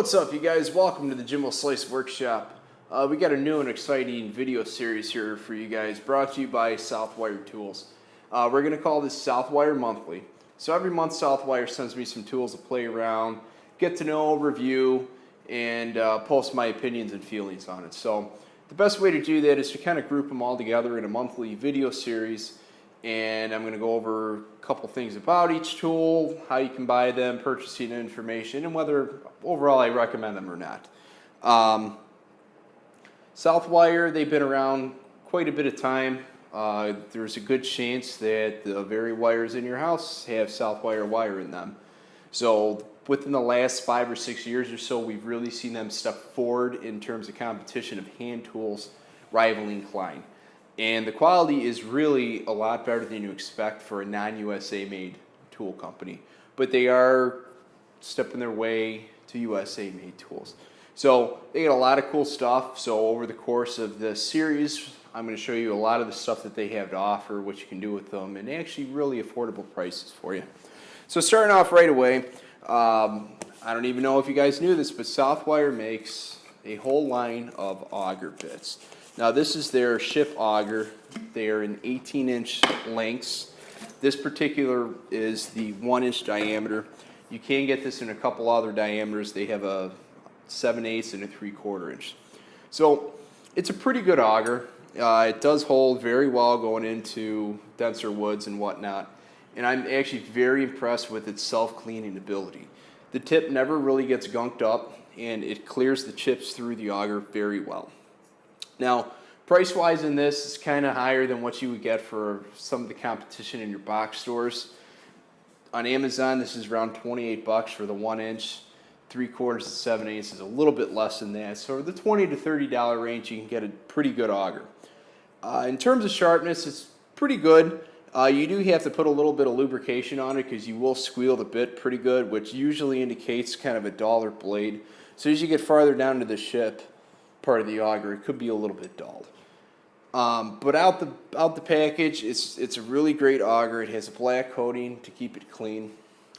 What's up, you guys? Welcome to the Jimbo Slice Workshop. We got a new and exciting video series here for you guys, brought to you by Southwire Tools. We're going to call this Southwire Monthly. So every month Southwire sends me some tools to play around, get to know, review, and post my opinions and feelings on it. So the best way to do that is to kind of group them all together in a monthly video series, and I'm going to go over a couple things about each tool, how you can buy them, purchasing information, and whether overall I recommend them or not. Southwire, they've been around quite a bit of time. There's a good chance that the very wires in your house have Southwire wire in them. So within the last 5 or 6 years or so, we've really seen them step forward in terms of competition of hand tools rivaling Klein. And the quality is really a lot better than you expect for a non-USA made tool company. But they are stepping their way to USA made tools. So they got a lot of cool stuff. So over the course of this series, I'm going to show you a lot of the stuff that they have to offer, what you can do with them, and actually really affordable prices for you. So starting off right away, I don't even know if you guys knew this, but Southwire makes a whole line of auger bits. Now this is their ship auger. They are in 18-inch lengths. This particular is the 1-inch diameter. You can get this in a couple other diameters. They have a 7/8 and a 3/4 inch. So it's a pretty good auger. It does hold very well going into denser woods and whatnot. And I'm actually very impressed with its self-cleaning ability. The tip never really gets gunked up, and it clears the chips through the auger very well. Now, price-wise in this is kind of higher than what you would get for some of the competition in your box stores. On Amazon, this is around 28 bucks for the 1-inch. 3/4 and 7/8 is a little bit less than that. So the $20 to $30 range, you can get a pretty good auger. In terms of sharpness, it's pretty good. You do have to put a little bit of lubrication on it because you will squeal the bit pretty good, which usually indicates kind of a duller blade. So as you get farther down to the ship part of the auger, it could be a little bit dulled. But out the package, it's a really great auger. It has a black coating to keep it clean.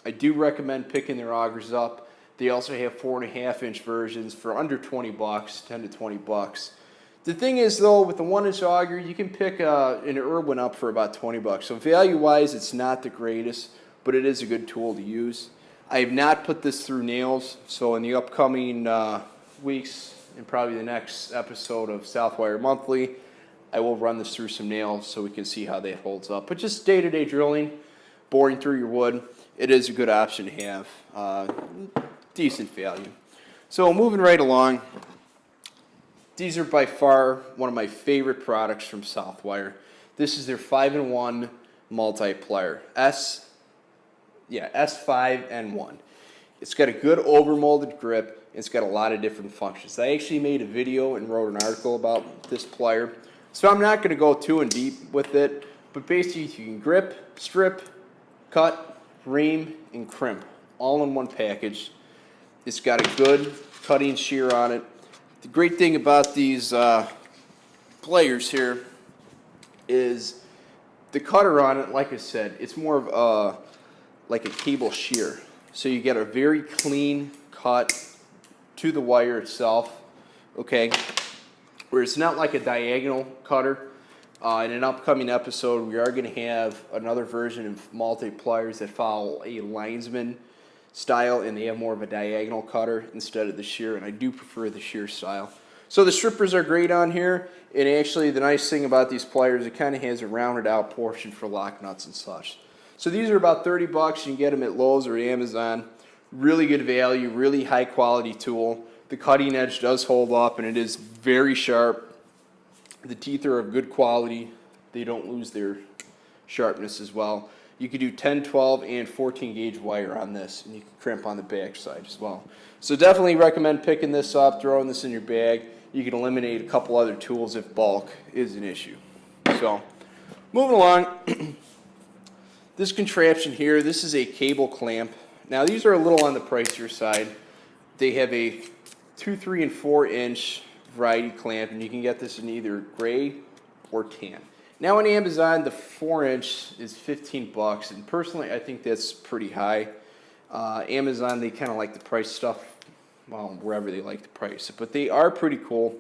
I do recommend picking their augers up. They also have 4.5-inch versions for under 20 bucks, 10 to 20 bucks. The thing is, though, with the 1-inch auger, you can pick an Irwin up for about 20 bucks. So value-wise, it's not the greatest, but it is a good tool to use. I have not put this through nails, so in the upcoming weeks and probably the next episode of Southwire Monthly, I will run this through some nails so we can see how that holds up. But just day-to-day drilling, boring through your wood, it is a good option to have. Decent value. So moving right along, these are by far one of my favorite products from Southwire. This is their 5-in-1 multi-plier, S5N1. It's got a good overmolded grip. It's got a lot of different functions. I actually made a video and wrote an article about this plier, so I'm not going to go too in deep with it, but basically you can grip, strip, cut, ream, and crimp all in one package. It's got a good cutting shear on it. The great thing about these pliers here is the cutter on it, like I said, it's more of like a cable shear. So you get a very clean cut to the wire itself, okay? Where it's not like a diagonal cutter. In an upcoming episode, we are going to have another version of multi-pliers that follow a linesman style, and they have more of a diagonal cutter instead of the shear, and I do prefer the shear style. So the strippers are great on here, and actually the nice thing about these pliers, it kind of has a rounded out portion for lock nuts and such. So these are about 30 bucks. You can get them at Lowe's or Amazon. Really good value, really high quality tool. The cutting edge does hold up, and it is very sharp. The teeth are of good quality. They don't lose their sharpness as well. You could do 10, 12, and 14 gauge wire on this, and you can crimp on the back side as well. So definitely recommend picking this up, throwing this in your bag. You can eliminate a couple other tools if bulk is an issue. So moving along, this contraption here, this is a cable clamp. Now these are a little on the pricier side. They have a 2, 3, and 4-inch variety clamp, and you can get this in either gray or tan. Now on Amazon, the 4-inch is 15 bucks, and personally I think that's pretty high. Amazon, they kind of like to price stuff well, wherever they like to price it. But they are pretty cool.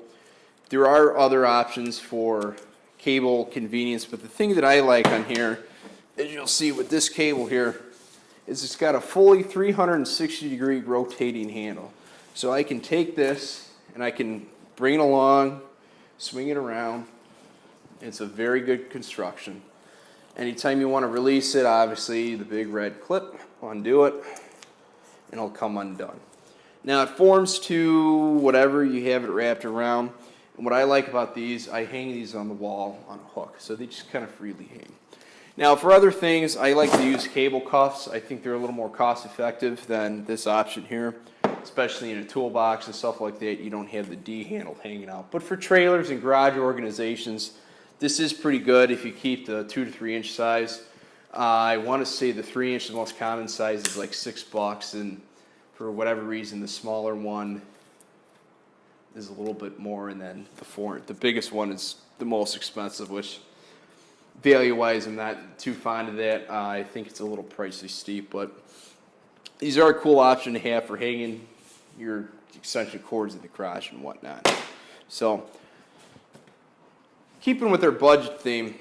There are other options for cable convenience, but the thing that I like on here, as you'll see with this cable here, is it's got a fully 360-degree rotating handle. So I can take this and I can bring it along, swing it around. It's a very good construction. Anytime you want to release it, obviously the big red clip, undo it, and it'll come undone. Now it forms to whatever you have it wrapped around. And what I like about these, I hang these on the wall on a hook, so they just kind of freely hang. Now for other things, I like to use cable cuffs. I think they're a little more cost effective than this option here, especially in a toolbox and stuff like that. You don't have the D handle hanging out. But for trailers and garage organizations, this is pretty good if you keep the 2 to 3 inch size. I want to say the 3 inch, the most common size, is like $6, and for whatever reason, the smaller one is a little bit more, and then the biggest one is the most expensive, which value-wise, I'm not too fond of that. I think it's a little pricey steep, but these are a cool option to have for hanging your extension cords in the garage and whatnot. So, keeping with our budget theme,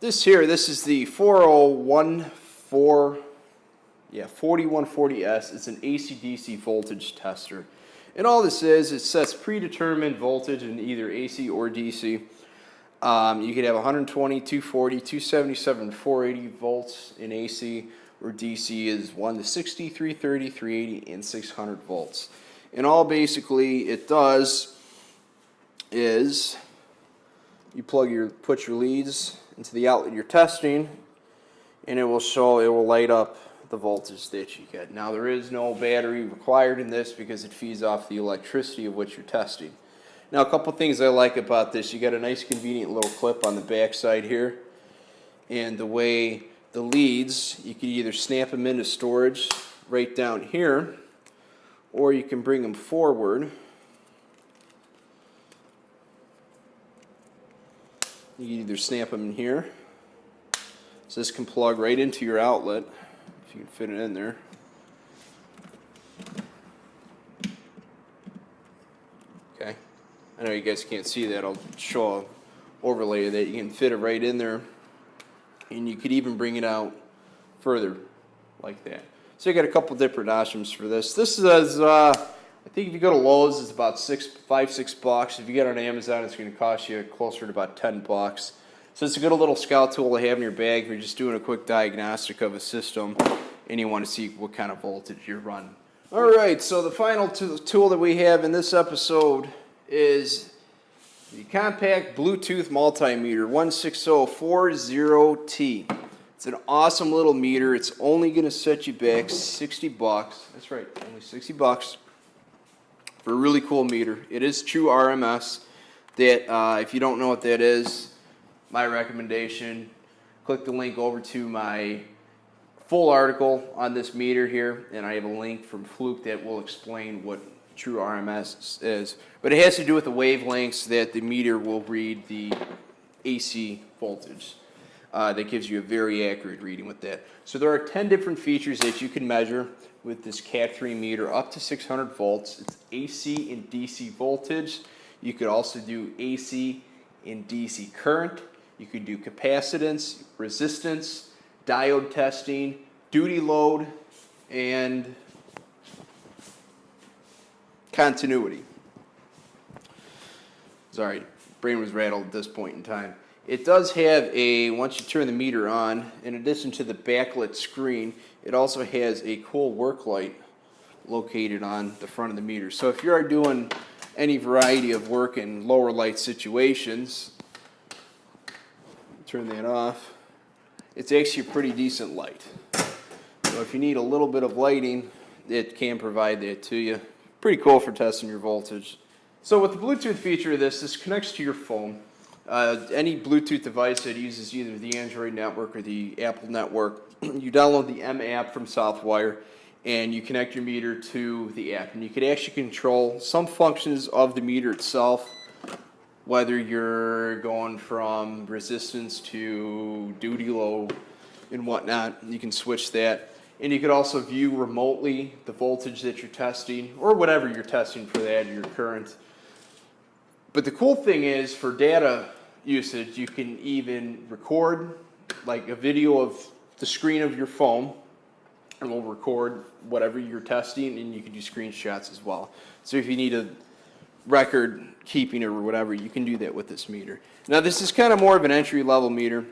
this is the 4140S. It's an AC/DC voltage tester. And all this is, it sets predetermined voltage in either AC or DC. You could have 120, 240, 277, 480 volts in AC, or DC is 1 to 60, 330, 380, and 600 volts. And all basically it does is you put your leads into the outlet you're testing, and it will light up the voltage that you get. Now there is no battery required in this because it feeds off the electricity of what you're testing. Now a couple things I like about this, you got a nice convenient little clip on the back side here, and the way the leads, you can either snap them into storage right down here, or you can bring them forward. You can either snap them in here, so this can plug right into your outlet, if you can fit it in there. Okay, I know you guys can't see that, I'll show an overlay of that. You can fit it right in there, and you could even bring it out further like that. So you got a couple different options for this. This is, I think if you go to Lowe's, it's about $6. If you get it on Amazon, it's going to cost you closer to about $10. So it's a good little scout tool to have in your bag if you're just doing a quick diagnostic of a system and you want to see what kind of voltage you're running. Alright, so the final tool that we have in this episode is the compact Bluetooth multimeter 16040T. It's an awesome little meter. It's only going to set you back $60. That's right, only $60 for a really cool meter. It is true RMS. That if you don't know what that is, my recommendation, click the link over to my full article on this meter here, and I have a link from Fluke that will explain what true RMS is. But it has to do with the wavelengths that the meter will read the AC voltage. That gives you a very accurate reading with that. So there are 10 different features that you can measure with this Cat3 meter up to 600 volts. It's AC and DC voltage. You could also do AC and DC current. You could do capacitance, resistance, diode testing, duty load, and continuity. Sorry, brain was rattled at this point in time. It does have a, once you turn the meter on, in addition to the backlit screen, it also has a cool work light located on the front of the meter. So if you are doing any variety of work in lower light situations, turn that off, it's actually a pretty decent light. So if you need a little bit of lighting, it can provide that to you. Pretty cool for testing your voltage. So with the Bluetooth feature of this connects to your phone. Any Bluetooth device that uses either the Android network or the Apple network, you download the M app from Southwire and you connect your meter to the app. And you can actually control some functions of the meter itself, whether you're going from resistance to duty load and whatnot. You can switch that. And you could also view remotely the voltage that you're testing, or whatever you're testing for that, your current. But the cool thing is, for data usage, you can even record like a video of the screen of your phone, and we'll record whatever you're testing, and you can do screenshots as well. So if you need a record keeping or whatever, you can do that with this meter. Now this is kind of more of an entry level meter,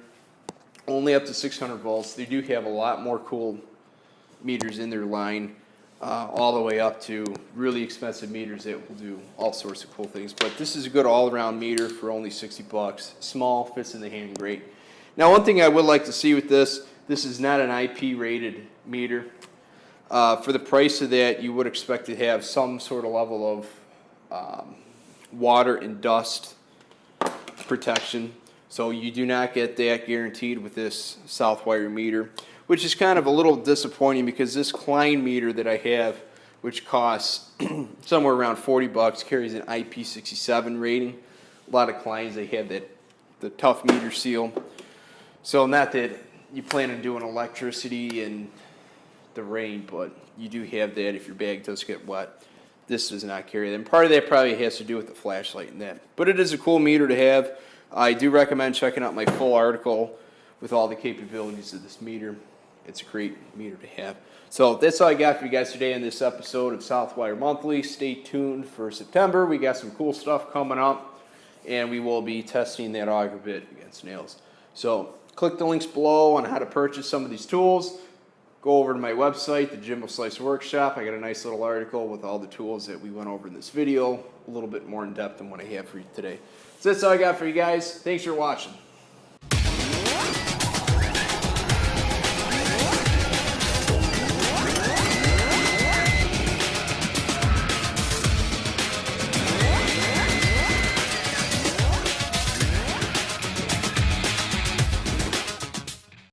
only up to 600 volts. They do have a lot more cool meters in their line, all the way up to really expensive meters that will do all sorts of cool things. But this is a good all-around meter for only 60 bucks. Small, fits in the hand great. Now one thing I would like to see with this is not an IP rated meter. For the price of that, you would expect to have some sort of level of water and dust protection. So you do not get that guaranteed with this Southwire meter, which is kind of a little disappointing, because this Klein meter that I have, which costs somewhere around 40 bucks, carries an IP67 rating. A lot of Kleins, they have the tough meter seal. So not that you plan on doing electricity in the rain, but you do have that if your bag does get wet. This does not carry that. And part of that probably has to do with the flashlight and that. But it is a cool meter to have. I do recommend checking out my full article with all the capabilities of this meter. It's a great meter to have. So that's all I got for you guys today in this episode of Southwire Monthly. Stay tuned for September. We got some cool stuff coming up, and we will be testing that auger bit against nails. So click the links below on how to purchase some of these tools. Go over to my website, the Jimbo Slice Workshop. I got a nice little article with all the tools that we went over in this video, a little bit more in depth than what I have for you today. So that's all I got for you guys. Thanks for watching.